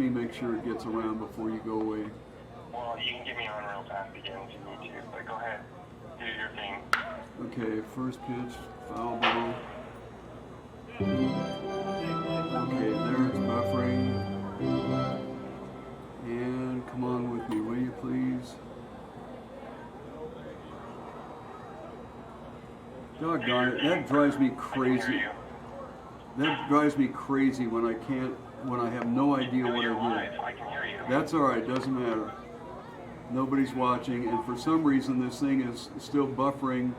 me make sure it gets around before you go away. Well, you can get me on real fast again if you need to, but go ahead, do your thing. Okay, first pitch, foul ball. Okay, there it's buffering. And come on with me, will you please? Doggone it, that drives me crazy. That drives me crazy when I have no idea what I did. I can hear you. That's all right, doesn't matter. Nobody's watching, and for some reason this thing is still buffering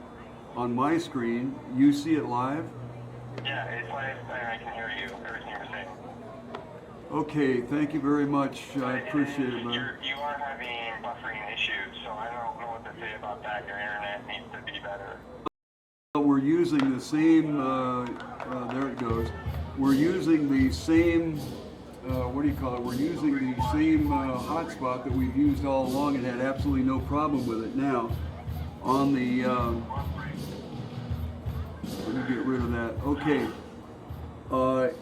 on my screen. You see it live? Yeah, it's live, and I can hear you, everything you're saying. Okay, thank you very much. I appreciate it, man. You are having buffering issues, so I don't know what to say about that. Your internet needs to be better. We're using the same, there it goes. We're using the same, what do you call it? We're using the same hotspot that we've used all along and had absolutely no problem with it. Now, on the, let me get rid of that. Okay,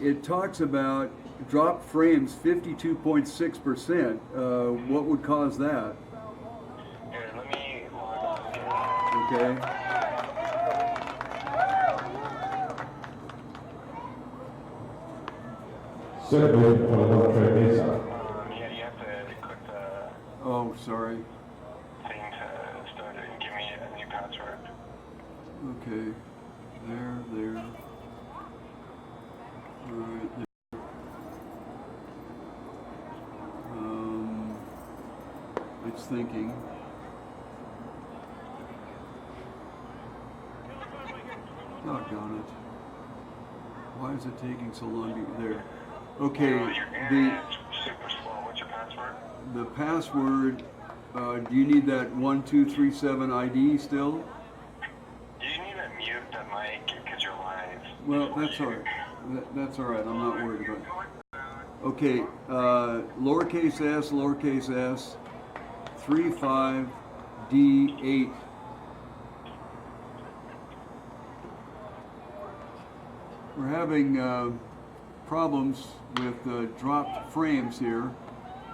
it talks about drop frames 52.6%. What would cause that? Here, let me log on. Okay. Yeah, you have to click the Oh, sorry. thing to start it and give me a new password. Okay. There. All right. There. It's thinking. Doggone it. Why is it taking so long to there? Okay, Your internet's super slow. What's your password? the password, do you need that 1237 ID still? You need to mute the mic because you're live. Well, that's all right. That's all right. I'm not worried about it. Okay, lowercase s, 35D8. We're having problems with dropped frames here,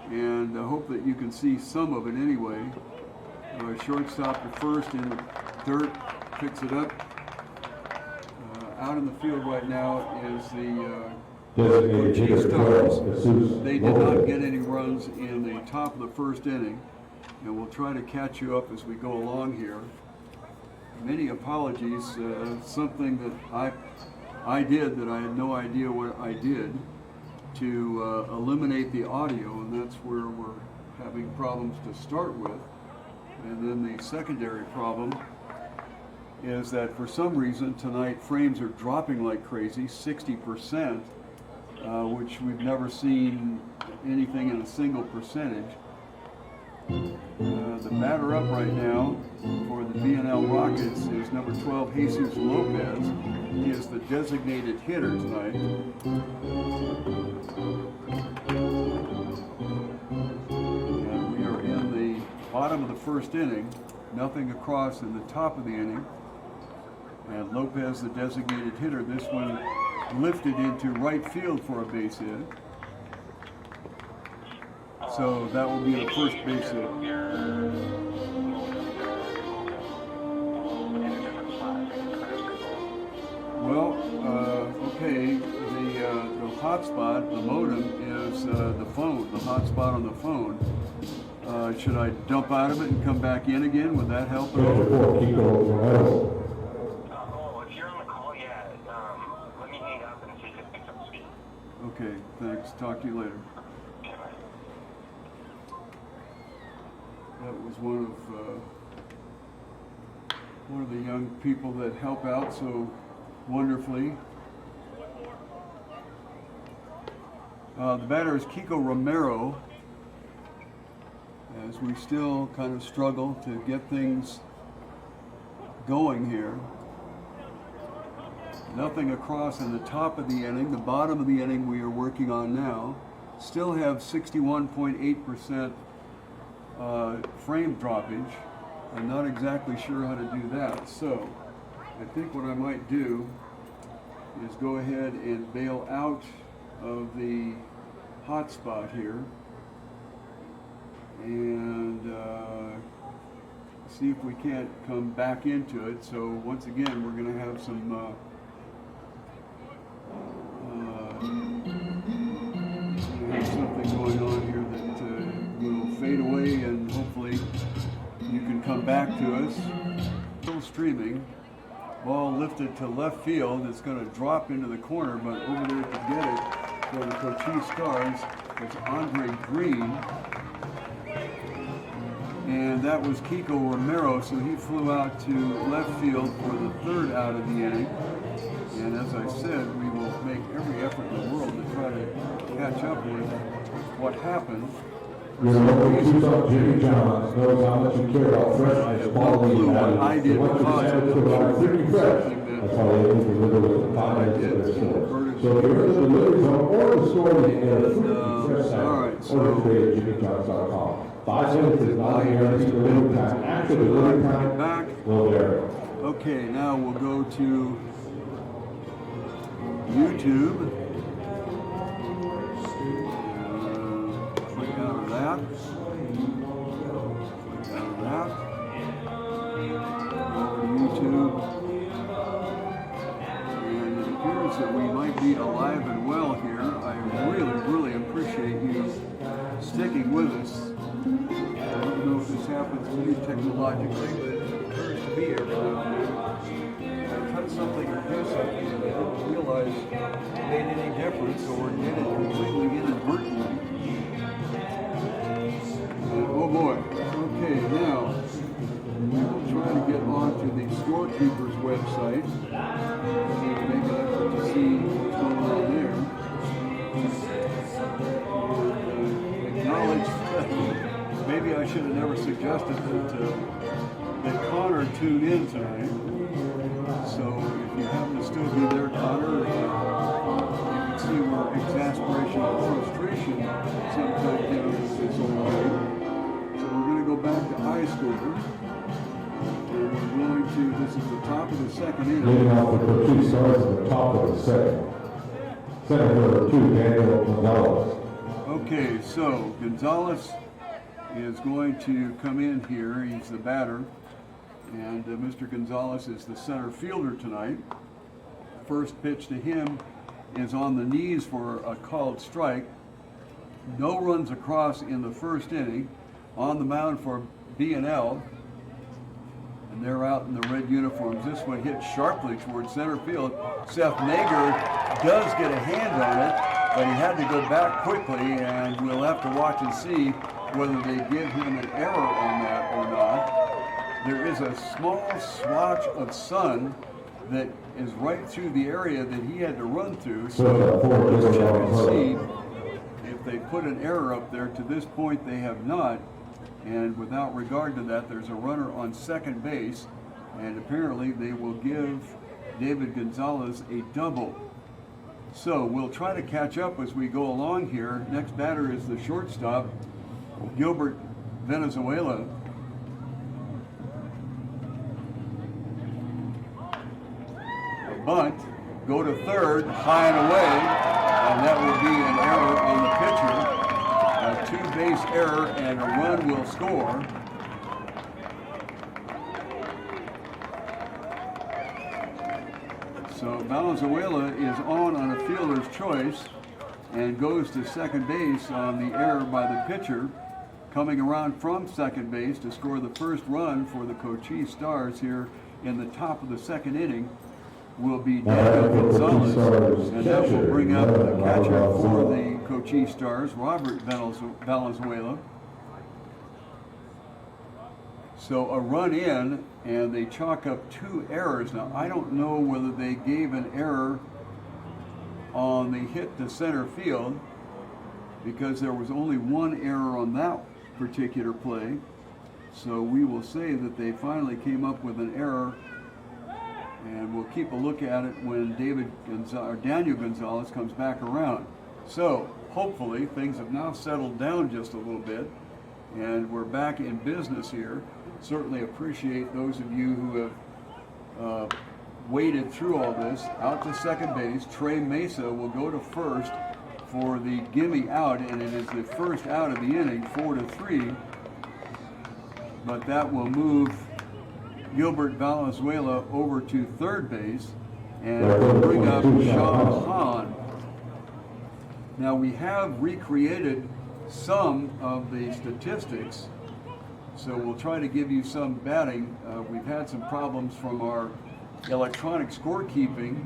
and I hope that you can see some of it anyway. Shortstop to first in the dirt, picks it up. Out in the field right now is the Cochise Stars. They did not get any runs in the top of the first inning, and we'll try to catch you up as we go along here. Many apologies, something that I did that I had no idea what I did to eliminate the audio, and that's where we're having problems to start with. And then the secondary problem is that for some reason tonight frames are dropping like crazy, 60%, which we've never seen anything in a single percentage. The batter up right now for the B&L Rockets is number 12, Jesus Lopez. He is the designated hitter tonight. And we are in the bottom of the first inning, nothing across in the top of the inning. And Lopez, the designated hitter, this one lifted into right field for a base hit. So that will be the first base hit. Well, okay, the hotspot, the modem is the phone, the hotspot on the phone. Should I dump out of it and come back in again? Would that help at all? If you're on the call, yeah, let me hang up and see if it picks up speed. Okay, thanks. Talk to you later. That was one of the young people that help out so wonderfully. The batter is Kiko Romero, as we still kind of struggle to get things going here. Nothing across in the top of the inning. The bottom of the inning we are working on now. Still have 61.8% frame droppage. I'm not exactly sure how to do that. So I think what I might do is go ahead and bail out of the hot spot here, and see if we can't come back into it. So once again, we're going to have some something going on here that will fade away, and hopefully you can come back to us. Still streaming. Ball lifted to left field. It's going to drop into the corner, but over there to get it for the Cochise Stars is Andre Green. And that was Kiko Romero, so he flew out to left field for the third out of the inning. And as I said, we will make every effort in the world to try to catch up with what happened. Your local Tucson Jimmy Johns knows how much you care about freshness, quality, and value. I did They want your cause sandwich to arrive pretty fresh. That's why they only deliver within 5 minutes of their store. So if you're in the delivery zone or the store, you can get a fruity fresh sandwich. Order today at jimmyjohns.com. 5 minutes is not a guaranteed delivery time. Actual delivery time will vary. Okay, now we'll go to YouTube. Click out of that. Click out of that. Over to YouTube. And it appears that we might be alive and well here. I really, really appreciate you sticking with us. I don't know if this happens to you technologically, but it occurs to me every now and then. I cut something or do something and I didn't realize it made any difference, or did it completely inadvertently. Oh boy. Okay, now we'll try to get onto the scorekeeper's website and make an effort to see what's going on there. Acknowledge maybe I should have never suggested that Connor tune in tonight. So if you happen to still be there, Connor, you can see where exasperation and frustration sometimes get us this old way. So we're going to go back to high school. And we're going to, this is the top of the second inning. Leading off the Cochise Stars at the top of the second. Center fielder 2, Daniel Gonzalez. Okay, so Gonzalez is going to come in here. He's the batter. And Mr. Gonzalez is the center fielder tonight. First pitch to him is on the knees for a called strike. No runs across in the first inning. On the mound for B&L. And they're out in the red uniforms. This one hit sharply towards center field. Seth Mager does get a hand on it, but he had to go back quickly, and we'll have to watch and see whether they give him an error on that or not. There is a small swatch of sun that is right through the area that he had to run through. So let's check and see if they put an error up there. To this point, they have not. And without regard to that, there's a runner on second base. And apparently they will give David Gonzalez a double. So we'll try to catch up as we go along here. Next batter is the shortstop, Gilbert Venezuela. Bunt, go to third, high and away, and that will be an error on the pitcher. A two-base error, and a run will score. So Valenzuela is on a fielder's choice and goes to second base on the error by the pitcher. Coming around from second base to score the first run for the Cochise Stars here in the top of the second inning will be Daniel Gonzalez, and that will bring up the catcher for the Cochise Stars, Robert Valenzuela. So a run in, and they chalk up two errors. Now, I don't know whether they gave an error on the hit to center field, because there was only one error on that particular play. So we will say that they finally came up with an error, and we'll keep a look at it when Daniel Gonzalez comes back around. So hopefully things have now settled down just a little bit, and we're back in business here. Certainly appreciate those of you who have waded through all this. Out to second base, Trey Mesa will go to first for the gimme out, and it is the first out of the inning, 4-3. But that will move Gilbert Valenzuela over to third base and will bring up Sean Hahn. Now we have recreated some of the statistics, so we'll try to give you some batting. We've had some problems from our electronic scorekeeping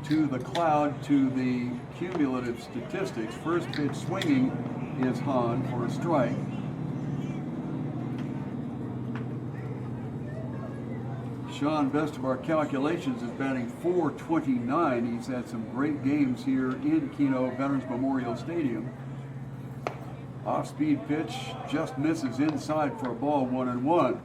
to the cloud to the cumulative statistics. First pitch swinging is Hahn for a strike. Sean, best of our calculations, is batting .429. He's had some great games here in Kino Veterans Memorial Stadium. Off-speed pitch just misses inside for a ball, 1-1.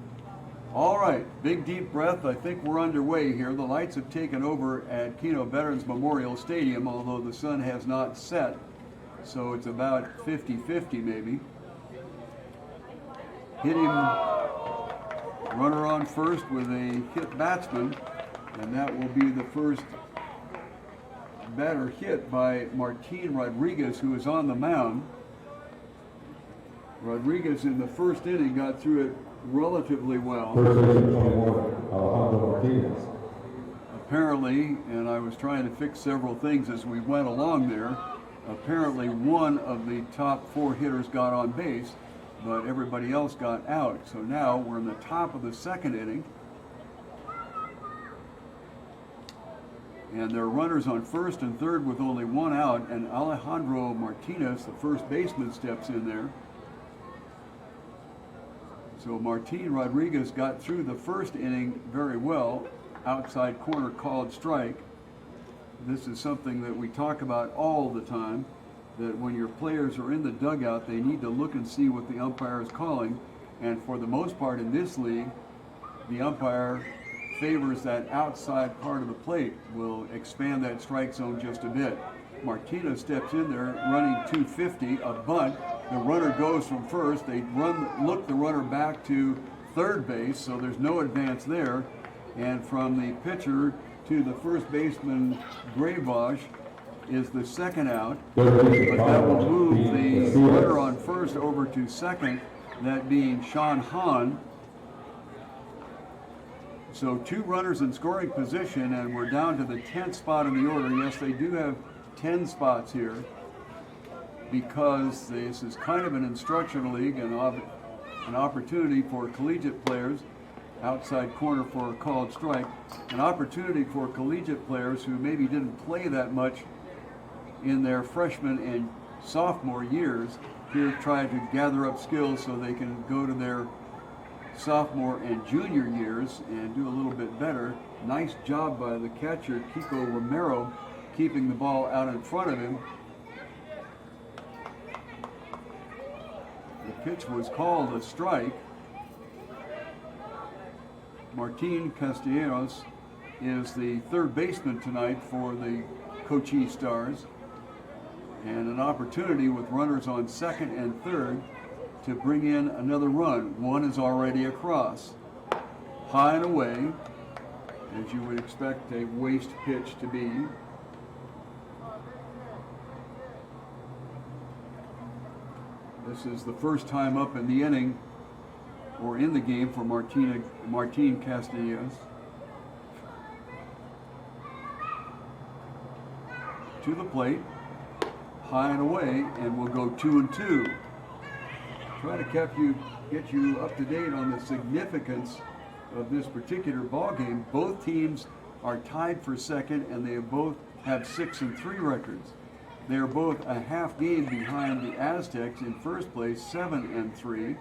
All right, big deep breath. I think we're underway here. The lights have taken over at Kino Veterans Memorial Stadium, although the sun has not set, so it's about 50-50 maybe. Hit him, runner on first with a hit batsman, and that will be the first batter hit by Martin Rodriguez, who is on the mound. Rodriguez in the first inning got through it relatively well. First baseman 21, Alejandro Martinez. Apparently, and I was trying to fix several things as we went along there, apparently one of the top 4 hitters got on base, but everybody else got out. So now we're in the top of the second inning. And there are runners on first and third with only 1 out, and Alejandro Martinez, the first baseman, steps in there. So Martin Rodriguez got through the first inning very well. Outside corner called strike. This is something that we talk about all the time, that when your players are in the dugout, they need to look and see what the umpire is calling. And for the most part in this league, the umpire favors that outside part of the plate, will expand that strike zone just a bit. Martinez steps in there running .250, a bunt. The runner goes from first. They look the runner back to third base, so there's no advance there. And from the pitcher to the first baseman, Graybosch, is the second out. But that will move the runner on first over to second, that being Sean Hahn. So 2 runners in scoring position, and we're down to the 10th spot in the order. Yes, they do have 10 spots here, because this is kind of an instructional league and an opportunity for collegiate players, outside corner for a called strike, an opportunity for collegiate players who maybe didn't play that much in their freshman and sophomore years, here try to gather up skills so they can go to their sophomore and junior years and do a little bit better. Nice job by the catcher, Kiko Romero, keeping the ball out in front of him. The pitch was called a strike. Martin Castellanos is the third baseman tonight for the Cochise Stars, and an opportunity with runners on second and third to bring in another run. One is already across. High and away, as you would expect a waste pitch to be. This is the first time up in the inning or in the game for Martin Castellanos. To the plate, high and away, and we'll go 2-2. Try to get you up to date on the significance of this particular ball game. Both teams are tied for second, and they both have 6-3 records. They are both a half game behind the Aztecs in first place, 7-3.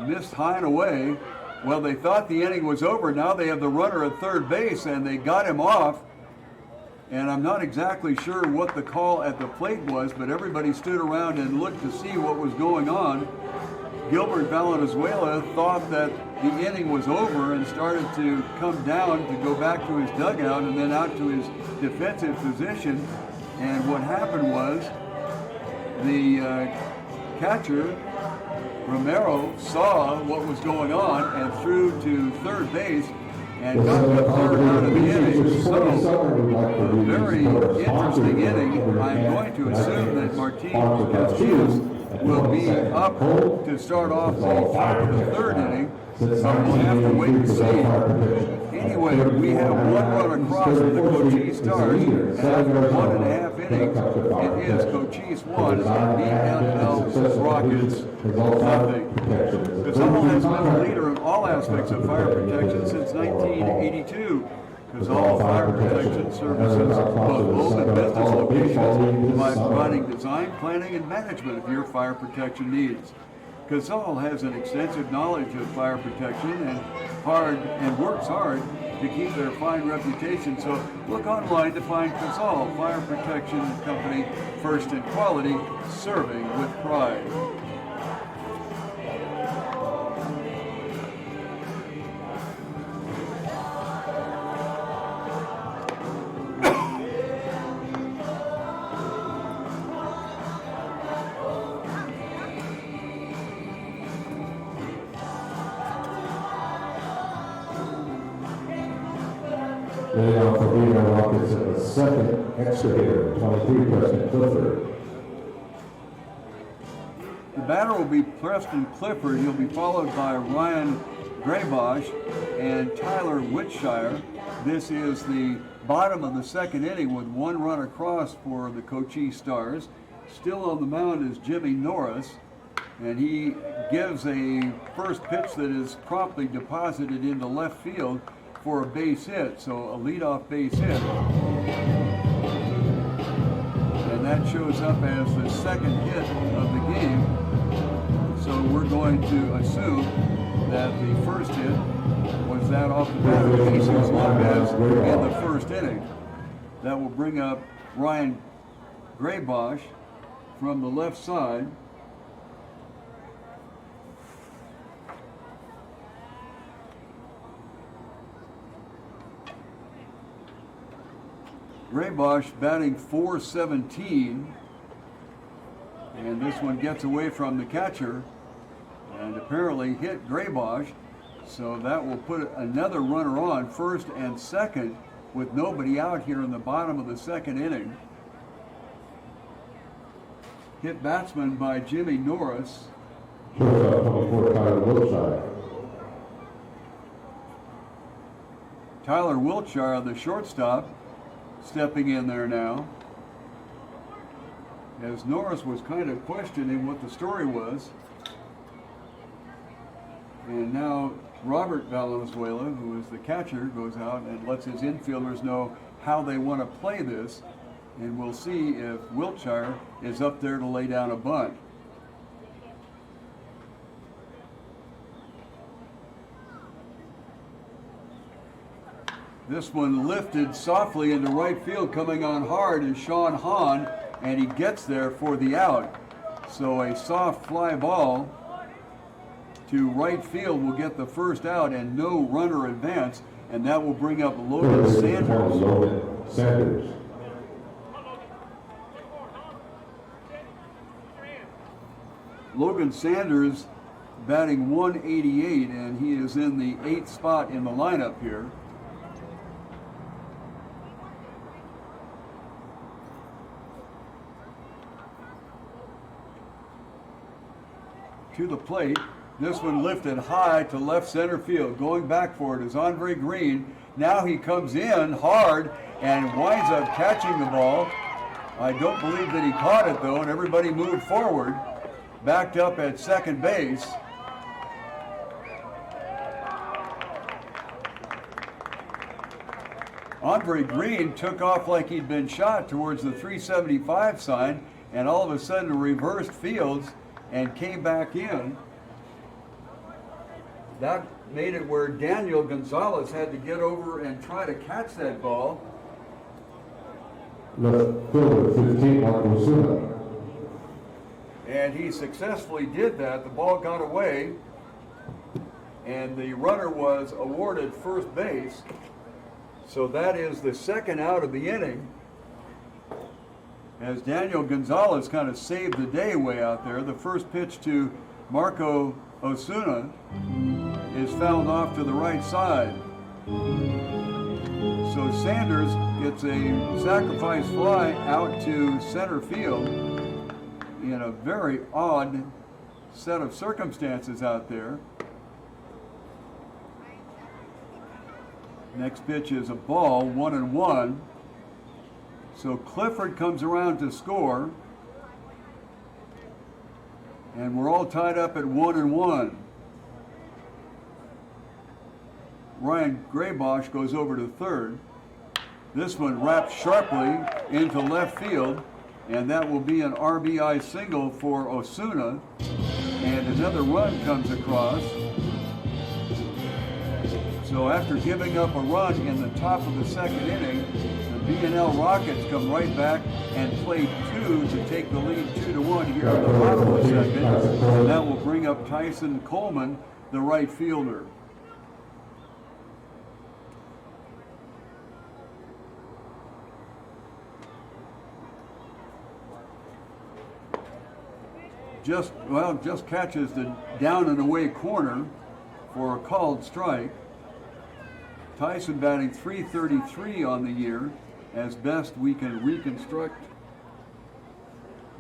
Missed high and away. Well, they thought the inning was over. Now they have the runner at third base, and they got him off. And I'm not exactly sure what the call at the plate was, but everybody stood around and looked to see what was going on. Gilbert Valenzuela thought that the inning was over and started to come down to go back to his dugout and then out to his defensive position. And what happened was the catcher, Romero, saw what was going on and threw to third base. and got the third out of the inning. So, a very interesting inning. I'm going to assume that Cochise will be up to start off the third inning. So we'll have to wait and see. Anyway, we have one run across from the Cochise Stars, and after 1.5 innings, it is Cochise 1 and BML Rockets nothing. Cochise has been a leader in all aspects of fire protection since 1982. Cochise Fire Protection Services both home and business locations by providing design, planning, and management of your fire protection needs. Cochise has an extensive knowledge of fire protection and works hard to keep their fine reputation. So look online to find Cochise Fire Protection Company, first in quality, serving with pride. Laying out for BML Rockets at the second extra hitter, 23, Preston Clifford. The batter will be Preston Clifford. He'll be followed by Ryan Graybosch and Tyler Whitshire. This is the bottom of the second inning with one run across for the Cochise Stars. Still on the mound is Jimmy Norris, and he gives a first pitch that is promptly deposited into left field for a base hit, so a leadoff base hit. And that shows up as the second hit of the game. So we're going to assume that the first hit was that off the bat of Jesus Lopez in the first inning. That will bring up Ryan Graybosch from the left side. Graybosch batting .417, and this one gets away from the catcher and apparently hit Graybosch, so that will put another runner on first and second with nobody out here in the bottom of the second inning. Hit batsman by Jimmy Norris. Shortstop 24, Tyler Wiltshire. Tyler Wiltshire, the shortstop, stepping in there now, as Norris was kind of questioning what the story was. And now Robert Valenzuela, who is the catcher, goes out and lets his infielders know how they want to play this, and we'll see if Wiltshire is up there to lay down a bunt. This one lifted softly into right field, coming on hard is Sean Hahn, and he gets there for the out. So a soft fly ball to right field will get the first out and no runner advance, and that will bring up Logan Sanders. Logan Sanders batting .188, and he is in the 8th spot in the lineup here. To the plate, this one lifted high to left center field. Going back for it is Andre Green. Now he comes in hard and winds up catching the ball. I don't believe that he caught it though, and everybody moved forward. Backed up at second base. Andre Green took off like he'd been shot towards the 375 sign, and all of a sudden reversed fields and came back in. That made it where Daniel Gonzalez had to get over and try to catch that ball. Left fielder 15, Marco Suna. And he successfully did that. The ball got away, and the runner was awarded first base. So that is the second out of the inning, as Daniel Gonzalez kind of saved the day way out there. The first pitch to Marco Osuna is fouled off to the right side. So Sanders gets a sacrifice fly out to center field in a very odd set of circumstances out there. Next pitch is a ball, 1-1. So Clifford comes around to score. And we're all tied up at 1-1. Ryan Graybosch goes over to third. This one wraps sharply into left field, and that will be an RBI single for Osuna. And another run comes across. So after giving up a run in the top of the second inning, the B&L Rockets come right back and play 2 to take the lead 2-1 here in the bottom of the second. And that will bring up Tyson Coleman, the right fielder. Just catches the down and away corner for a called strike. Tyson batting .333 on the year. As best we can reconstruct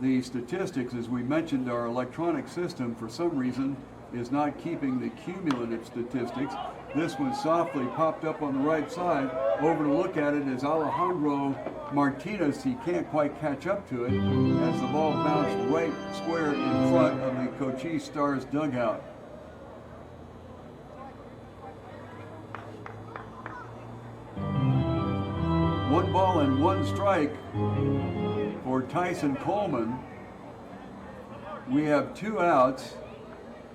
the statistics, as we mentioned, our electronic system for some reason is not keeping the cumulative statistics. This one softly popped up on the right side. Over to look at it is Alejandro Martinez. He can't quite catch up to it as the ball bounced right square in front of the Cochise Stars dugout. One ball and one strike for Tyson Coleman. We have 2 outs,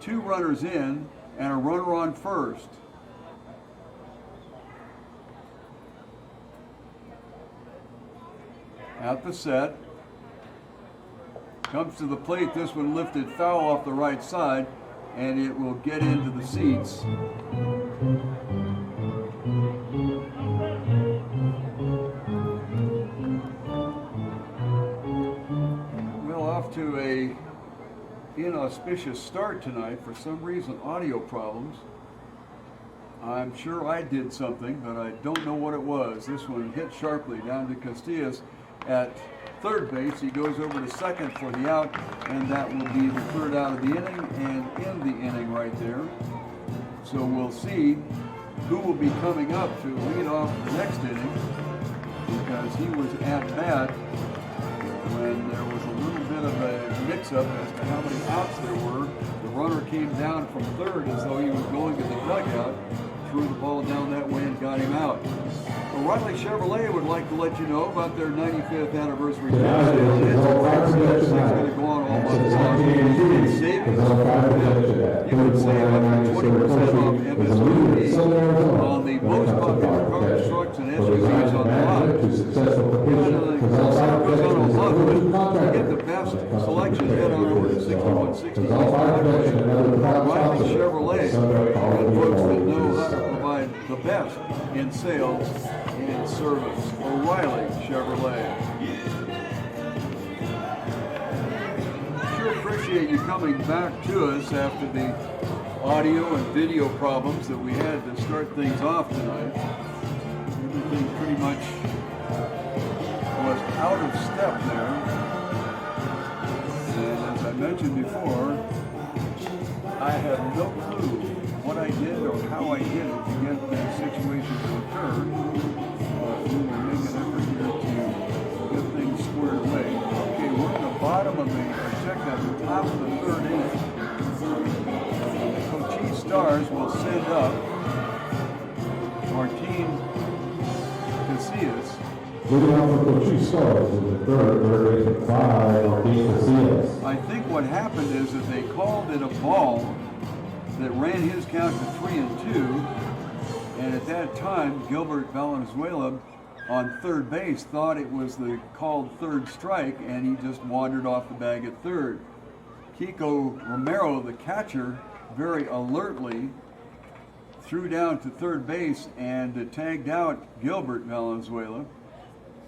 2 runners in, and a runner on first. At the set. Comes to the plate. This one lifted foul off the right side, and it will get into the seats. To a inauspicious start tonight. For some reason, audio problems. I'm sure I did something, but I don't know what it was. This one hit sharply down to Cochise at third base. He goes over to second for the out, and that will be the third out of the inning and in the inning right there. So we'll see who will be coming up to lead off the next inning, because he was at bat when there was a little bit of a mix-up as to how many outs there were. The runner came down from third as though he was going to the dugout, threw the ball down that way and got him out. O'Reilly Chevrolet would like to let you know about their 95th anniversary car sale. It's a great sale. It's going to go on all month long. And savings, you can save up to 20% off MSRP on the most popular cars, trucks, and SUVs on the lot. Goes on a month, but to get the best selection, head on over to 6160 East O'Reilly Chevrolet, and folks that know how to provide the best in sales and service. O'Reilly Chevrolet. Sure appreciate you coming back to us after the audio and video problems that we had to start things off tonight. Everything pretty much was out of step there. And as I mentioned before, I have no clue what I did or how I did it to get the situation to occur. But we will make an effort here to get things squared away. Okay, we're at the bottom of the top of the third inning. The Cochise Stars will send up Martin Casillas. Moving on for Cochise Stars in the third base, Martin Casillas. I think what happened is that they called it a ball that ran his count to 3-2, and at that time Gilbert Valenzuela on third base thought it was the called third strike, and he just wandered off the bag at third. Kiko Romero, the catcher, very alertly threw down to third base and tagged out Gilbert Valenzuela.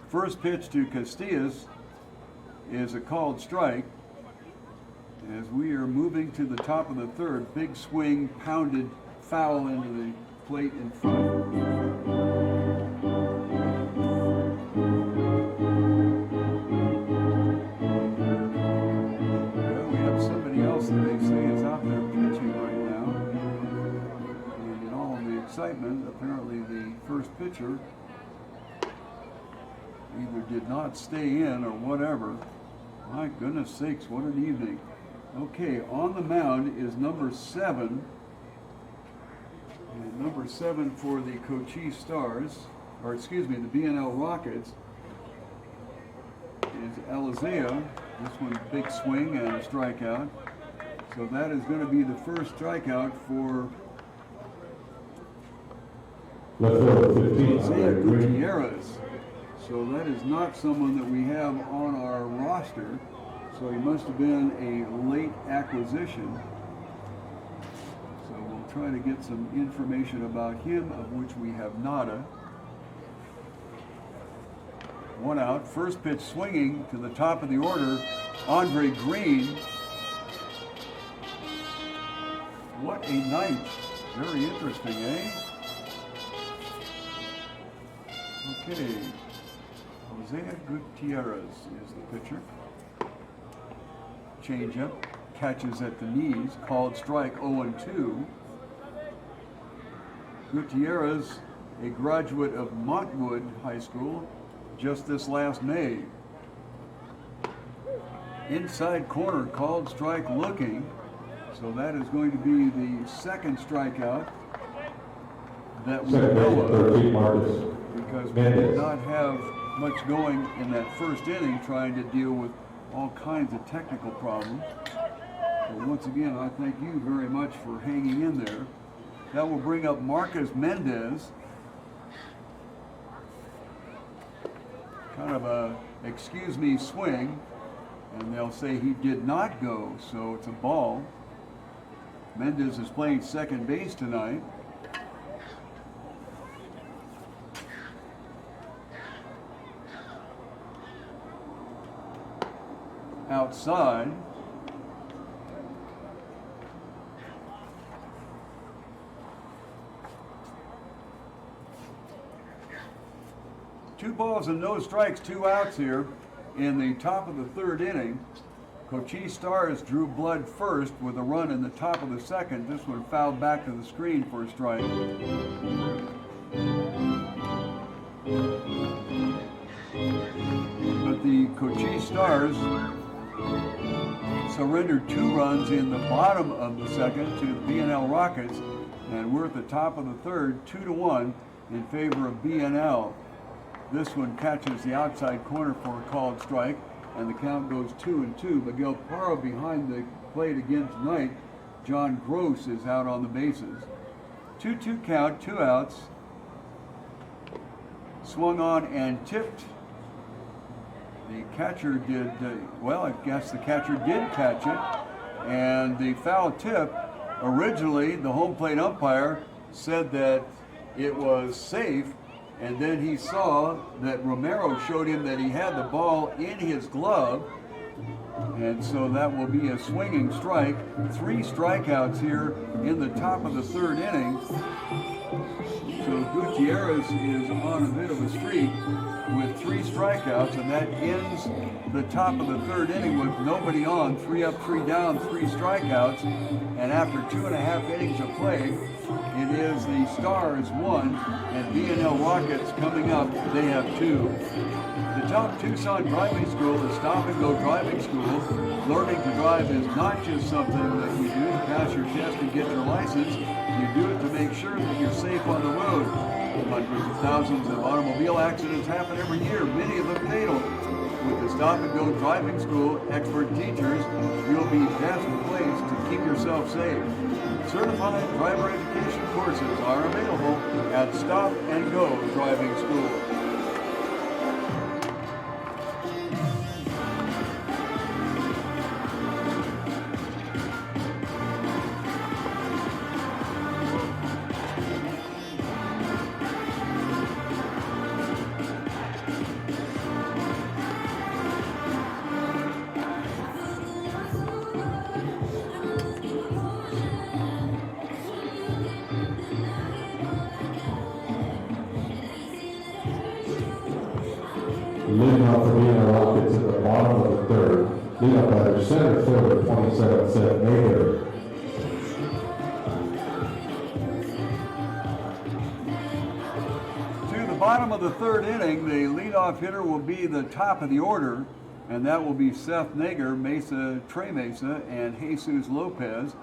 First pitch to Castillas is a called strike. As we are moving to the top of the third, big swing, pounded foul into the plate in front. Well, we have somebody else that they say is out there pitching right now. And in all of the excitement, apparently the first pitcher either did not stay in or whatever. My goodness sakes, what an evening. Okay, on the mound is number 7. And number 7 for the Cochise Stars, or excuse me, the B&L Rockets, is Alizea. This one, big swing and a strikeout. So that is going to be the first strikeout for Alizea Gutierrez. So that is not someone that we have on our roster. So he must have been a late acquisition. So we'll try to get some information about him, of which we have nada. 1 out. First pitch swinging to the top of the order, Andre Green. What a night. Very interesting, eh? Okay. Alizea Gutierrez is the pitcher. Changeup, catches at the knees, called strike 0-2. Gutierrez, a graduate of Montwood High School, just this last May. Inside corner, called strike looking. So that is going to be the second strikeout that we know of, because we did not have much going in that first inning trying to deal with all kinds of technical problems. So once again, I thank you very much for hanging in there. That will bring up Marcus Mendez. Kind of a excuse me swing, and they'll say he did not go, so it's a ball. Mendez is playing second base tonight. Outside. Two balls and no strikes, 2 outs here in the top of the third inning. Cochise Stars drew blood first with a run in the top of the second. This one fouled back to the screen for a strike. But the Cochise Stars surrendered 2 runs in the bottom of the second to the B&L Rockets, and we're at the top of the third, 2-1 in favor of B&L. This one catches the outside corner for a called strike, and the count goes 2-2. Miguel Parra behind the plate again tonight. John Gross is out on the bases. 2-2 count, 2 outs. Swung on and tipped. The catcher did, well, I guess the catcher did catch it. And the foul tip, originally the home plate umpire said that it was safe, and then he saw that Romero showed him that he had the ball in his glove, and so that will be a swinging strike. 3 strikeouts here in the top of the third inning. So Gutierrez is on a bit of a streak with 3 strikeouts, and that ends the top of the third inning with nobody on, 3 up, 3 down, 3 strikeouts. And after 2.5 innings of play, it is the Stars 1 and B&L Rockets coming up. They have 2. The top Tucson driving school is Stop and Go Driving School. Learning to drive is not just something that you do to pass your test and get your license. You do it to make sure that you're safe on the road. Hundreds of thousands of automobile accidents happen every year, many of them fatal. With the Stop and Go Driving School expert teachers, you'll be best placed to keep yourself safe. Certified driver education courses are available at Stop and Go Driving School. leading off for being a Rockets at the bottom of the third. Lead off batter, center fielder, 27, Seth Nader. To the bottom of the third inning, the leadoff hitter will be the top of the order, and that will be Seth Nager, Trey Mesa, and Jesus Lopez.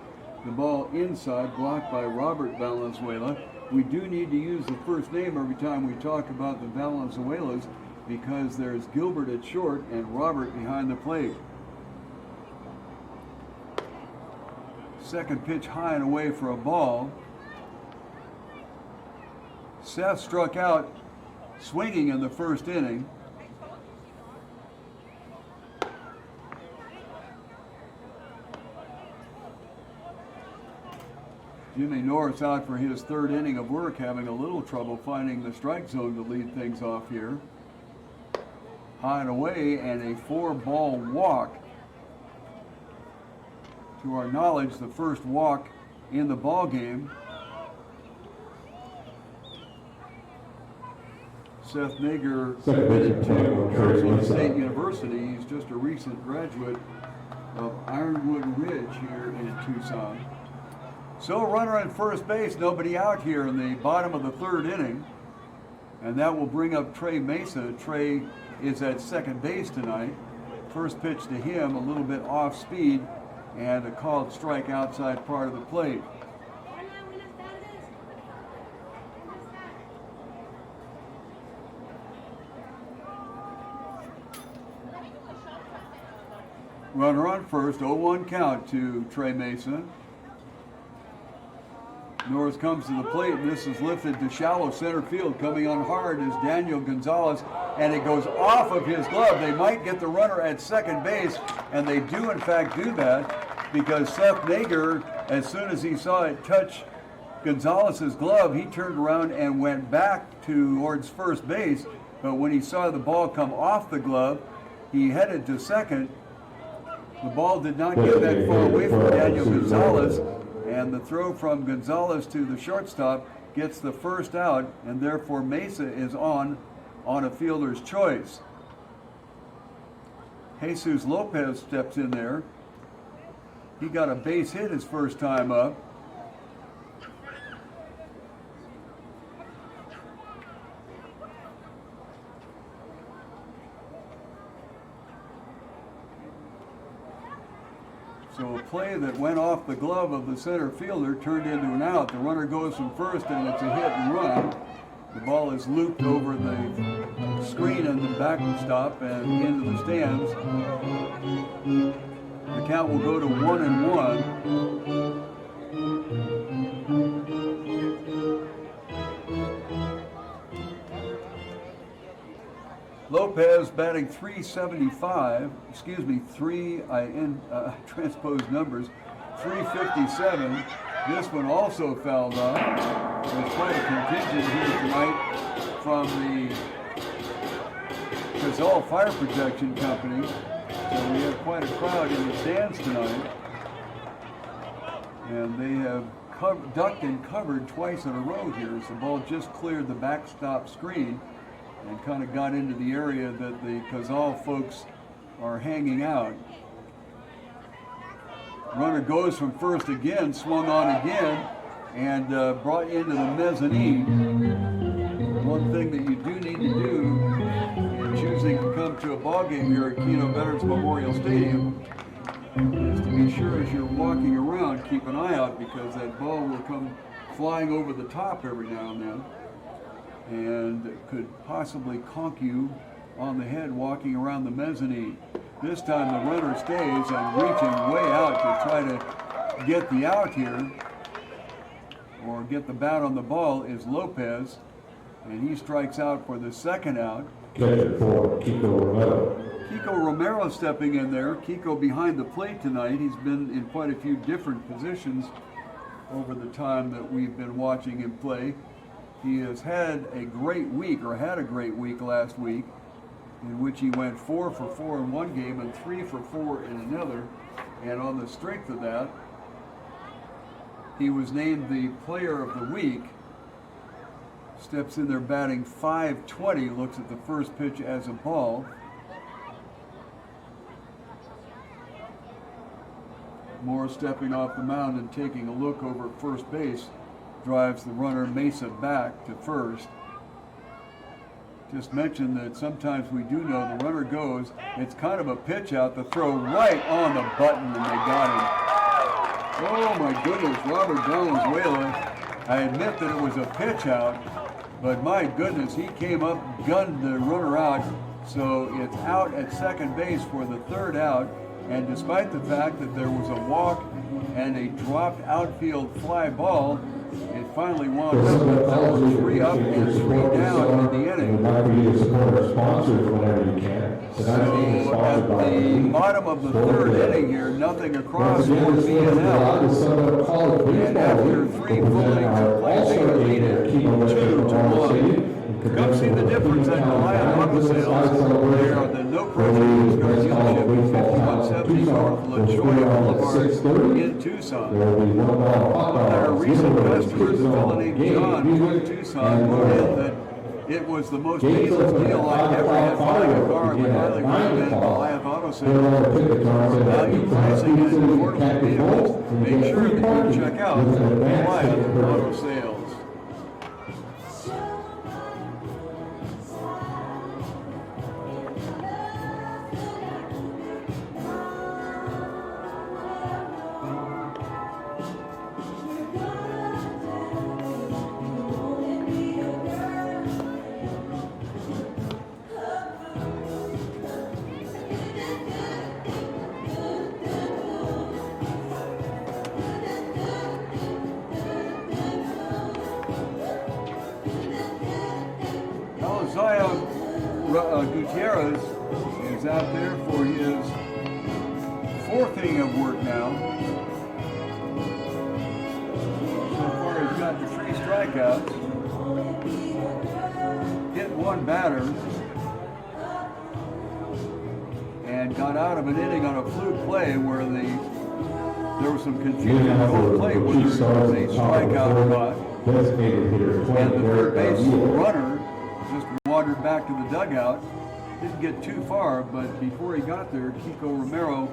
The ball inside, blocked by Robert Valenzuela. We do need to use the first name every time we talk about the Valenzuelas because there's Gilbert at short and Robert behind the plate. Second pitch high and away for a ball. Seth struck out swinging in the first inning. Jimmy Norris out for his third inning of work, having a little trouble finding the strike zone to lead things off here. High and away, and a 4-ball walk. To our knowledge, the first walk in the ball game. Seth Nager admitted to Arizona State University. He's just a recent graduate of Ironwood Ridge here in Tucson. So runner on first base, nobody out here in the bottom of the third inning. And that will bring up Trey Mesa. Trey is at second base tonight. First pitch to him, a little bit off speed, and a called strike outside part of the plate. Runner on first, 0-1 count to Trey Mesa. Norris comes to the plate, and this is lifted to shallow center field. Coming on hard is Daniel Gonzalez, and it goes off of his glove. They might get the runner at second base, and they do in fact do that because Seth Nager, as soon as he saw it touch Gonzalez's glove, he turned around and went back towards first base. But when he saw the ball come off the glove, he headed to second. The ball did not get that far away from Daniel Gonzalez. And the throw from Gonzalez to the shortstop gets the first out, and therefore Mesa is on a fielder's choice. Jesus Lopez steps in there. He got a base hit his first time up. So a play that went off the glove of the center fielder turned into an out. The runner goes from first, and it's a hit and run. The ball is looped over the screen and the backstop and into the stands. The count will go to 1-1. Lopez batting .375, transposed numbers, .357. This one also fouled off. There's quite a contingent here tonight from the Kazal Fire Protection Company. So we have quite a crowd in the stands tonight. And they have ducked and covered twice in a row here as the ball just cleared the backstop screen and kind of got into the area that the Kazal folks are hanging out. Runner goes from first again, swung on again, and brought into the mezzanine. One thing that you do need to do in choosing to come to a ball game here at Kino Veterans Memorial Stadium is to be sure as you're walking around, keep an eye out because that ball will come flying over the top every now and then and could possibly conk you on the head walking around the mezzanine. This time the runner stays and reaching way out to try to get the out here or get the bat on the ball is Lopez, and he strikes out for the second out. Catcher for Kiko Romero. Kiko Romero stepping in there. Kiko behind the plate tonight. He's been in quite a few different positions over the time that we've been watching him play. He has had a great week, or had a great week last week, in which he went 4 for 4 in one game and 3 for 4 in another. And on the strength of that, he was named the player of the week. steps in there batting .520, looks at the first pitch as a ball. Moore stepping off the mound and taking a look over at first base drives the runner Mesa back to first. Just mentioned that sometimes we do know the runner goes, it's kind of a pitch out, the throw right on the button, and they got him. Oh my goodness, Robert Valenzuela. I admit that it was a pitch out, but my goodness, he came up, gunned the runner out, so it's out at second base for the third out. And despite the fact that there was a walk and a dropped outfield fly ball, it finally wound up with 3 up and 3 down in the inning. So at the bottom of the third inning here, nothing across for B&L. And after 3 full innings of play, they lead it 2-1. Come see the difference at Goliath Auto Sales. They are the no pressure car dealership, 5170 North La Jolla Boulevard in Tucson. One of their recent customers, a fellow named John from Tucson, wrote in that it was the most painless deal I ever had buying a car, and would highly recommend Goliath Auto Sales. Value pricing and affordable vehicles. Make sure that you check out Goliath Auto Sales. Gutierrez is out there for his 4th inning of work now. So far he's got 3 strikeouts, hit 1 batter, and got out of an inning on a fluke play where there was some confusion on home plate whether it was a strikeout or not. And the third base runner just wandered back to the dugout. Didn't get too far, but before he got there, Kiko Romero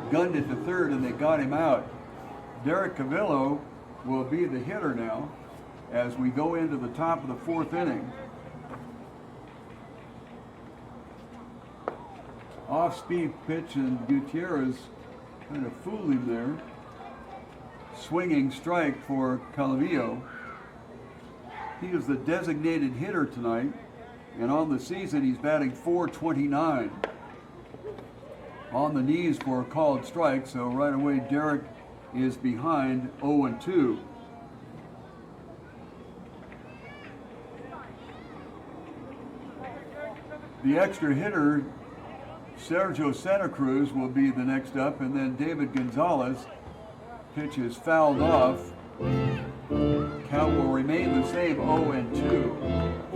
gunned it to third and they got him out. Derek Cavillo will be the hitter now as we go into the top of the 4th inning. Off-speed pitch, and Gutierrez kind of fooled him there. Swinging strike for Calamillo. He is the designated hitter tonight. And on the season, he's batting .429. On the knees for a called strike, so right away Derek is behind 0-2. The extra hitter, Sergio Santa Cruz, will be the next up, and then David Gonzalez. Pitch is fouled off. Count will remain the same, 0-2.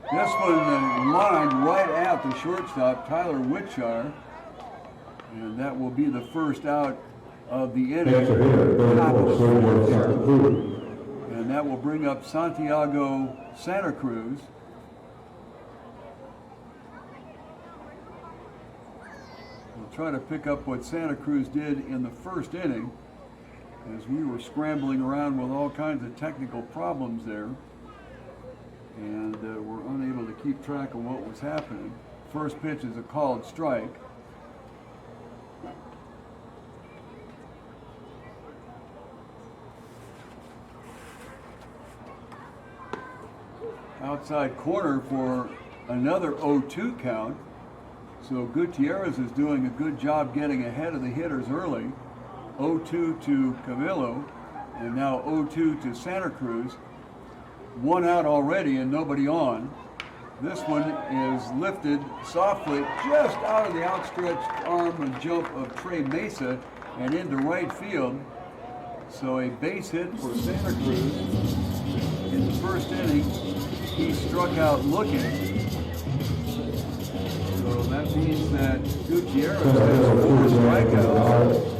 This one lined right at the shortstop, Tyler Whitshire, and that will be the first out of the inning. And that will bring up Santiago Santa Cruz. We'll try to pick up what Santa Cruz did in the first inning as we were scrambling around with all kinds of technical problems there. And we're unable to keep track of what was happening. First pitch is a called strike. Outside corner for another 0-2 count. So Gutierrez is doing a good job getting ahead of the hitters early. 0-2 to Cavillo, and now 0-2 to Santa Cruz. 1 out already and nobody on. This one is lifted softly just out of the outstretched arm and jump of Trey Mesa and into right field. So a base hit for Santa Cruz in the first inning. he struck out looking. So that means that Gutierrez has 4 strikeouts.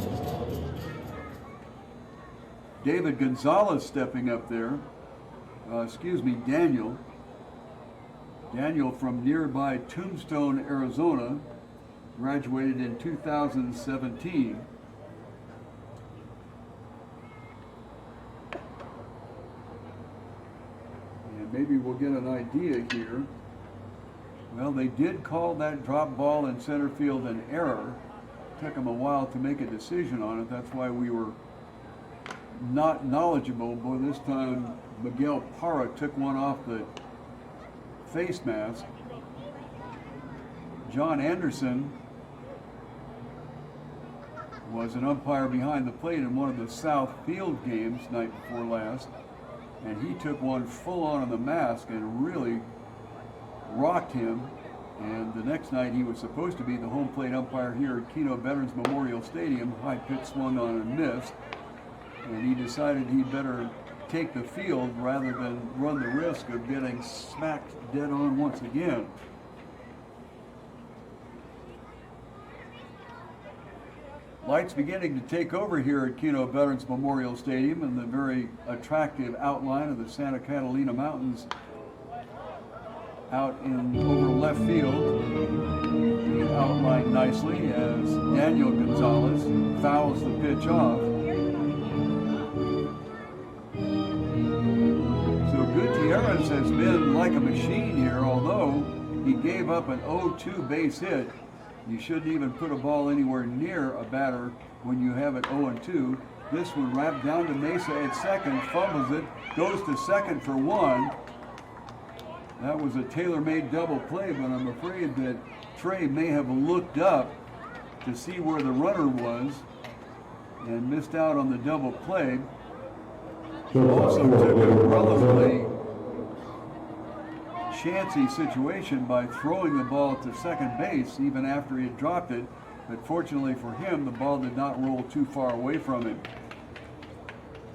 David Gonzalez stepping up there. Daniel. Daniel from nearby Tombstone, Arizona, graduated in 2017. And maybe we'll get an idea here. Well, they did call that drop ball in center field an error. Took them a while to make a decision on it. That's why we were not knowledgeable. But this time Miguel Parra took one off the face mask. John Anderson was an umpire behind the plate in one of the South Field games night before last, and he took one full on the mask and really rocked him. And the next night he was supposed to be the home plate umpire here at Kino Veterans Memorial Stadium. High pitch swung on and missed, and he decided he'd better take the field rather than run the risk of getting smacked dead on once again. Lights beginning to take over here at Kino Veterans Memorial Stadium, and the very attractive outline of the Santa Catalina Mountains out in over left field being outlined nicely as Daniel Gonzalez fouls the pitch off. Gutierrez has been like a machine here, although he gave up an 0-2 base hit. You shouldn't even put a ball anywhere near a batter when you have it 0-2. This one wrapped down to Mesa at second, fumbles it, goes to second for 1. That was a tailor-made double play, but I'm afraid that Trey may have looked up to see where the runner was and missed out on the double play. Also took a relatively chancy situation by throwing the ball to second base even after he had dropped it, but fortunately for him, the ball did not roll too far away from him.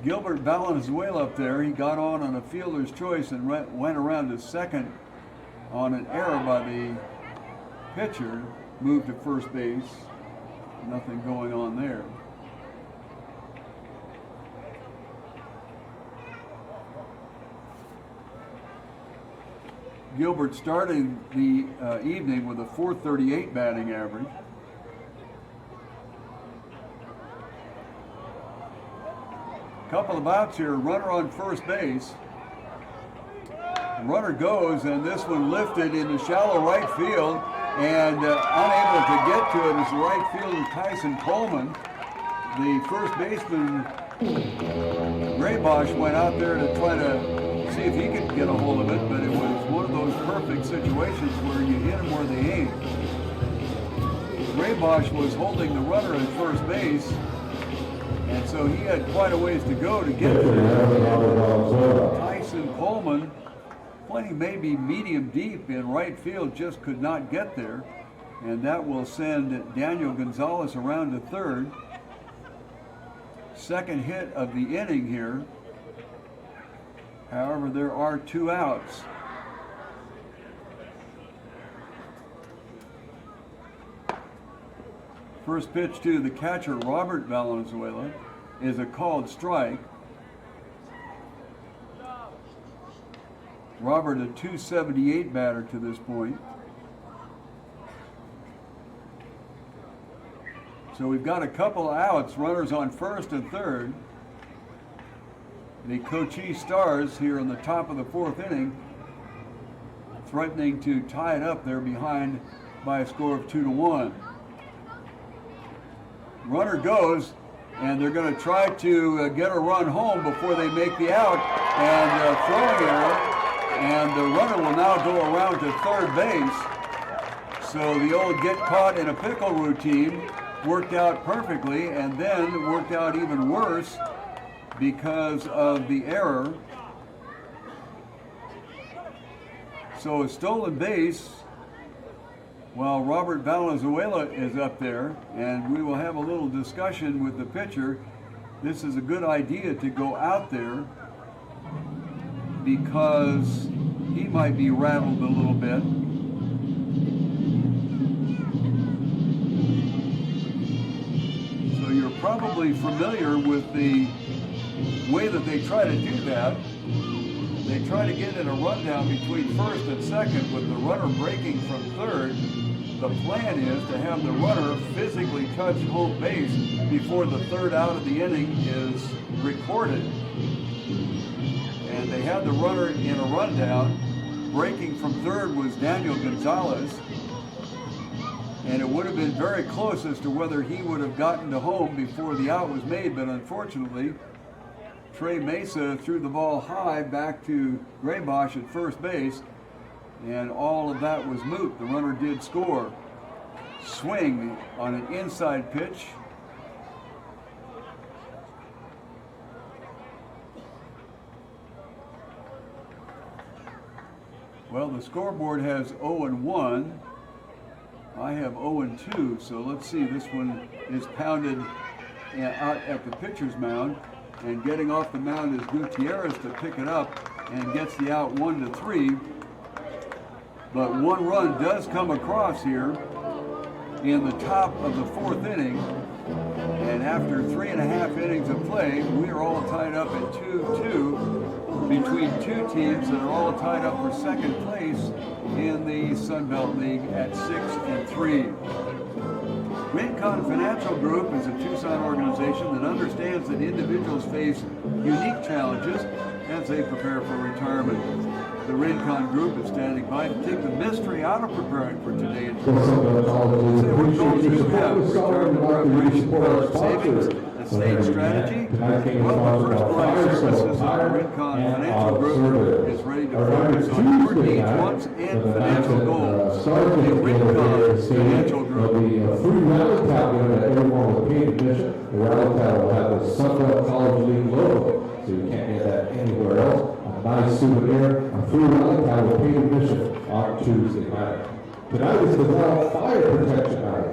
Gilbert Valenzuela up there, he got on a fielder's choice and went around to second on an error by the pitcher, moved to first base. Nothing going on there. Gilbert starting the evening with a .438 batting average. Couple of outs here, runner on first base. Runner goes, and this one lifted in the shallow right field, and unable to get to it is the right fielder Tyson Coleman. The first baseman Raybosch went out there to try to see if he could get a hold of it, but it was one of those perfect situations where you hit them where they aim. Raybosch was holding the runner at first base, and so he had quite a ways to go to get there. Tyson Coleman, playing maybe medium deep in right field, just could not get there, and that will send Daniel Gonzalez around to third. Second hit of the inning here. However, there are 2 outs. First pitch to the catcher, Robert Valenzuela, is a called strike. Robert, a .278 batter to this point. So we've got a couple outs, runners on first and third. The Cochise Stars here in the top of the 4th inning, threatening to tie it up. They're behind by a score of 2-1. Runner goes, and they're going to try to get a run home before they make the out, and throwing error, and the runner will now go around to third base. So the old get caught in a pickle routine worked out perfectly, and then worked out even worse because of the error. So a stolen base while Robert Valenzuela is up there, and we will have a little discussion with the pitcher. This is a good idea to go out there because he might be rattled a little bit. So you're probably familiar with the way that they try to do that. They try to get in a rundown between first and second with the runner breaking from third. The plan is to have the runner physically touch home base before the third out of the inning is recorded. And they had the runner in a rundown. Breaking from third was Daniel Gonzalez. And it would have been very close as to whether he would have gotten to home before the out was made, but unfortunately, Trey Mesa threw the ball high back to Graybosch at first base, and all of that was moot. The runner did score. Swing on an inside pitch. Well, the scoreboard has 0-1. I have 0-2, so let's see. This one is pounded out at the pitcher's mound, and getting off the mound is Gutierrez to pick it up and gets the out 1-3. But one run does come across here in the top of the fourth inning, and after 3.5 innings of play, we are all tied up at 2-2 between two teams that are all tied up for second place in the Sun Belt League at 6-3. Rincon Financial Group is a Tucson organization that understands that individuals face unique challenges as they prepare for retirement. The Rincon Group is standing by to take the mystery out of preparing for today and tomorrow. We're going to have retirement preparation, college savings, estate strategy. Well, the first line services of the Rincon Financial Group is ready to focus on your needs, wants, and financial goals. The Rincon Financial Group. The free rally tab that everyone will pay admission. The rally tab will have the Sunbelt College League logo, so you can't get that anywhere else. A nice souvenir, a free rally tab will pay admission on Tuesday night. Tonight is the Gazelle Fire Protection Night.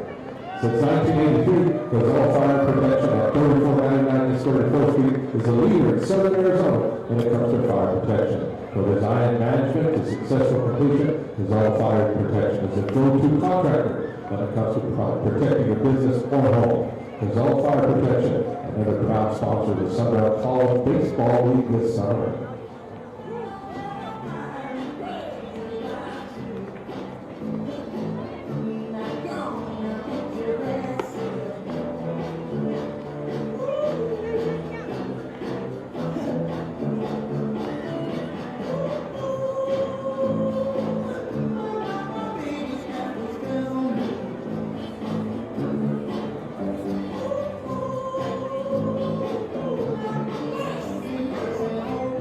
Since 1983, Gazelle Fire Protection at 3499 East 34th Street is a leader in Southern Arizona when it comes to fire protection. From design and management to successful completion, Gazelle Fire Protection is a go-to contractor when it comes to protecting your business or home. Gazelle Fire Protection, another proud sponsor of the Sunbelt College Baseball League this summer.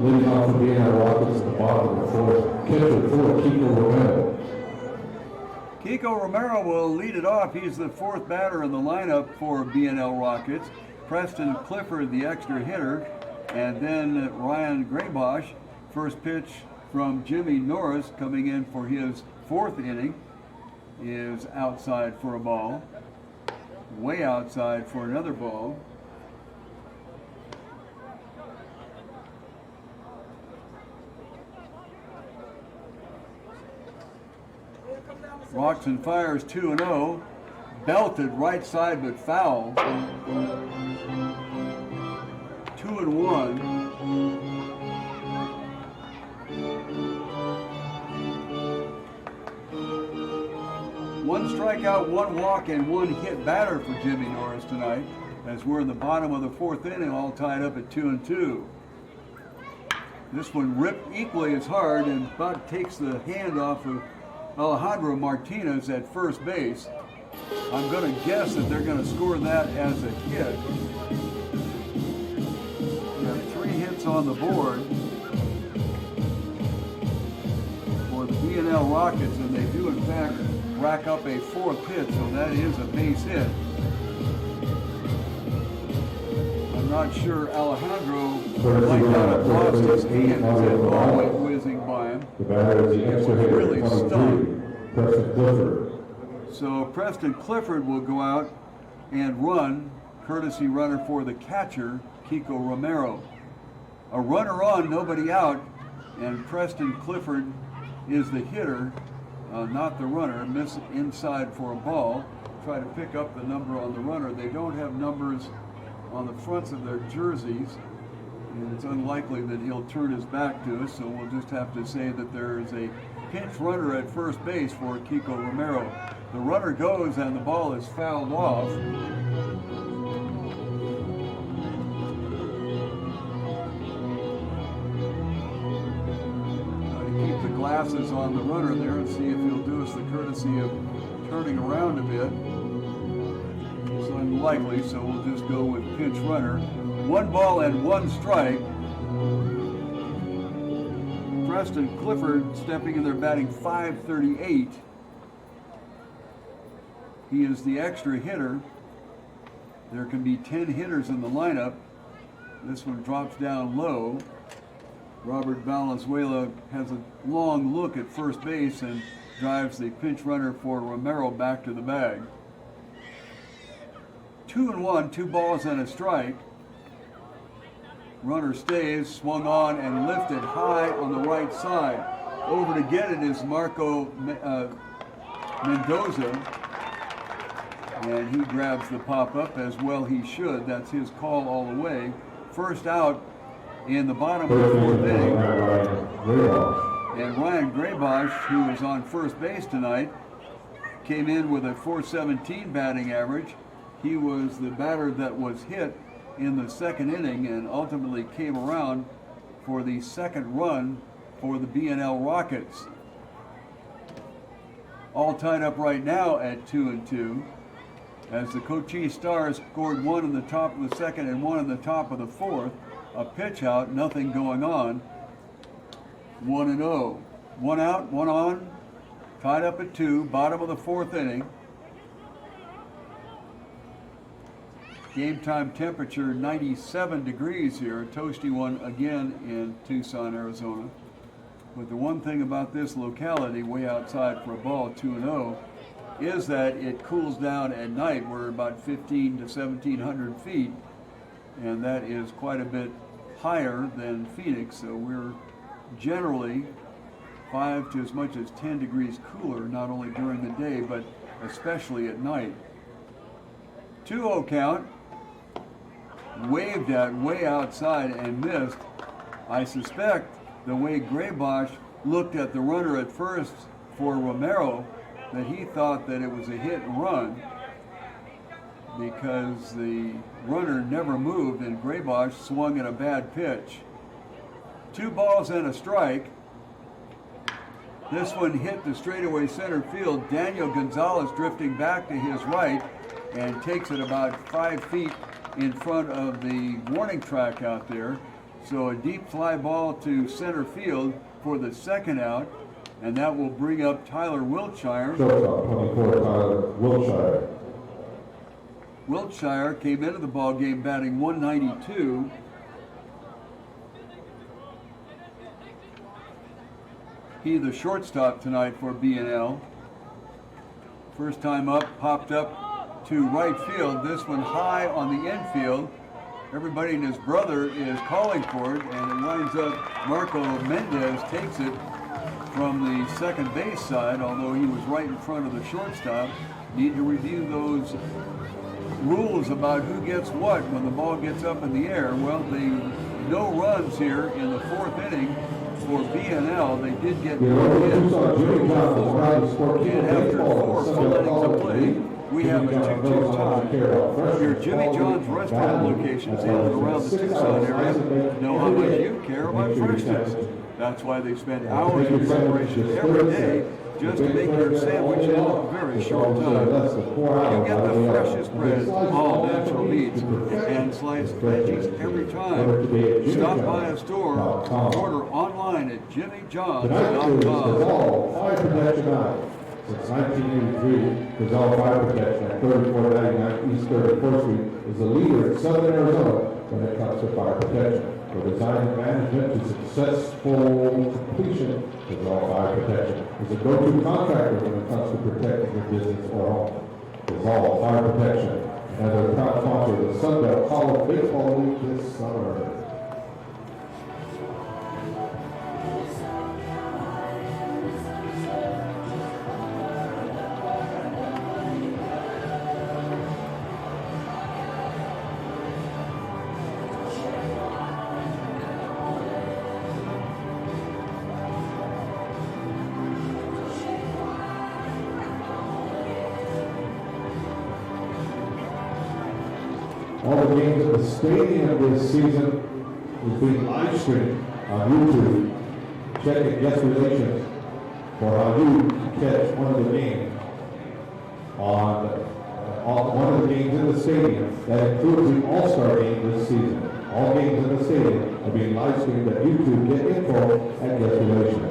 Leading off the B&L Rockets at the bottom of the fourth, catcher for Kino Romero. Kiko Romero will lead it off. He's the fourth batter in the lineup for B&L Rockets. Preston Clifford, the extra hitter, and then Ryan Graybosch. First pitch from Jimmy Norris coming in for his fourth inning is outside for a ball, way outside for another ball. Rocks and fires 2-0. Belted right side but foul. 2-1. One strikeout, one walk, and one hit batter for Jimmy Norris tonight, as we're in the bottom of the fourth inning, all tied up at 2-2. This one ripped equally as hard and about takes the hand off of Alejandro Martinez at first base. I'm going to guess that they're going to score that as a hit. We have 3 hits on the board for the B&L Rockets, and they do in fact rack up a 4th hit, so that is a base hit. I'm not sure Alejandro might not have lost his hand as that ball went whizzing by him. The batter is the extra hitter, Really stunned. Preston Clifford. So Preston Clifford will go out and run, courtesy runner for the catcher, Kiko Romero. A runner on, nobody out, and Preston Clifford is the hitter, not the runner. Miss inside for a ball. Try to pick up the number on the runner. They don't have numbers on the fronts of their jerseys, and it's unlikely that he'll turn his back to us, so we'll just have to say that there is a pinch runner at first base for Kiko Romero. The runner goes and the ball is fouled off. Try to keep the glasses on the runner there and see if he'll do us the courtesy of turning around a bit. It's unlikely, so we'll just go with pinch runner. 1 ball and 1 strike. Preston Clifford stepping in there batting .538. He is the extra hitter. There can be 10 hitters in the lineup. This one drops down low. Robert Valenzuela has a long look at first base and drives the pinch runner for Romero back to the bag. 2-1, 2 balls and a strike. Runner stays, swung on and lifted high on the right side. Over to get it is Marco Mendoza, and he grabs the pop-up, as well he should. That's his call all the way. First out in the bottom of the 4th inning. And Ryan Graybosch, who is on first base tonight, came in with a .417 batting average. He was the batter that was hit in the 2nd inning and ultimately came around for the 2nd run for the B&L Rockets. All tied up right now at 2-2, as the Cochise Stars scored 1 in the top of the 2nd and 1 in the top of the 4th. A pitch out, nothing going on. 1-0. 1 out, 1 on. Tied up at 2, bottom of the 4th inning. Game time temperature 97 degrees here, a toasty one again in Tucson, Arizona. But the one thing about this locality, way outside for a ball, 2-0, is that it cools down at night. We're about 15 to 1,700 feet, and that is quite a bit higher than Phoenix, so we're generally 5 to as much as 10 degrees cooler, not only during the day, but especially at night. 2-0 count. Waved at way outside and missed. I suspect the way Graybosch looked at the runner at first for Romero, that he thought that it was a hit and run, because the runner never moved and Graybosch swung at a bad pitch. 2 balls and a strike. This one hit the straightaway center field. Daniel Gonzalez drifting back to his right and takes it about 5 feet in front of the warning track out there. So a deep fly ball to center field for the 2nd out, and that will bring up Tyler Wiltshire. Shortstop, 24, Tyler Wiltshire. Wiltshire came into the ball game batting .192. He the shortstop tonight for B&L. First time up, popped up to right field. This one high on the infield. Everybody and his brother is calling for it, and it winds up Marco Mendez takes it from the 2nd base side, although he was right in front of the shortstop. Need to review those rules about who gets what when the ball gets up in the air. Well, no runs here in the 4th inning for B&L. They did get 1 hit, and after 4 full innings of play, we have a 2-2 tie. Your Jimmy John's restaurant locations in and around the Tucson area know how much you care about freshness. That's why they spend hours in preparation every day just to make your sandwich in a very short time. You get the freshest bread, all natural meats, and sliced veggies every time. Stop by a store or order online at jimmyjohns.com. Since 1983, Gazelle Fire Protection at 3499 East 34th Street is the leader in Southern Arizona when it comes to fire protection. From design and management to successful completion, Gazelle Fire Protection is a go-to contractor when it comes to protecting your business or home. Gazelle Fire Protection, as a proud sponsor of the Sun Belt College Baseball League this summer. All the games at the stadium this season is being live streamed on YouTube. Check at guest relations for how you can catch one of the games on one of the games in the stadium. That includes the All-Star game this season. All games in the stadium are being live streamed at YouTube. Get info at guest relations.